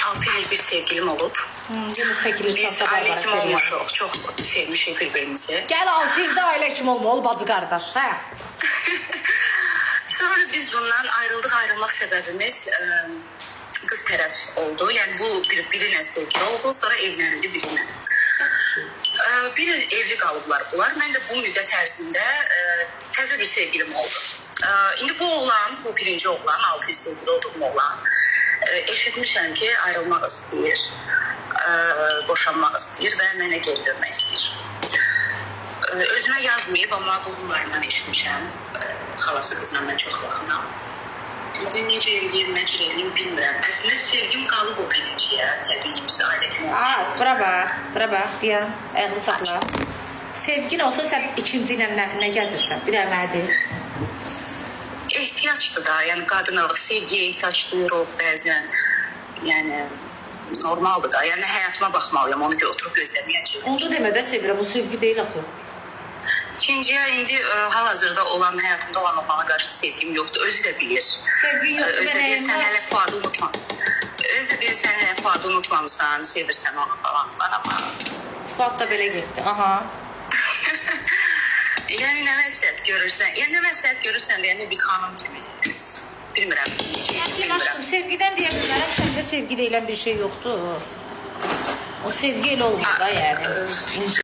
6 illik bir sevgilim olub. Yenə çəkilir Biz Santa ailə Barbara kimi serialı. olmuşuq, çox sevmişik bir-birimizi. Gəl 6 ildə ailə kimi olma, ol bacı qardaş, hə? Sonra biz bundan ayrıldıq. Ayrılmaq səbəbimiz qız tərəf oldu. Yəni bu birinə sevgili oldu, sonra evləndi birinə. Bir il evli qalıblar bunlar. Mən də bu müddət ərzində təzə bir sevgilim oldu. İndi bu oğlan, bu birinci oğlan, 6 il sevgili olduğum oğlan, eşitmişəm ki, ayrılmaq istəyir, boşanmaq istəyir və mənə geri dönmək istəyir. Özümə yazmayıb, amma qohumlarından eşitmişəm. Xalası qızla mən çox yaxınam. İndi necə eləyim, nə cür eləyim bilmirəm. Əslində sevgim qalıb o birinciyə. Təbii ki, biz ailə kimi olmuşuq. Bura bax, deyən, ayaqlı saxla. Sevgin olsa sən ikinci ilə nə gəzirsən? Bir əmədir. Ehtiyacdır da, yəni qadınalıq, sevgiyə ehtiyac duyuruq bəzən. Yəni normaldır da. Yəni həyatıma baxmalıyam, onu oturub gözləməyəcəm. Onu demə də sevirəm, bu sevgi deyil axı. İkinciyə indi hal-hazırda olan, həyatımda olan oğlana qarşı sevgim yoxdur. Özü də bilir. Sevgin yoxdur, Özü də bilir, sən hələ Fuadı unutma. Özü də bilir, sən hələ Fuadı unutmamısan, sevirsən onu falan filan, amma... Fuad da belə getdi, aha. Yəni nə məsləhət görürsən? Yəni nə məsləhət görürsən deyəndə bir xanım kimi qız. Bilmirəm. Aşkım, sevgidən deyə bilmərəm, səndə sevgi deyilən bir şey yoxdur. O sevgi elə olmur da, yəni.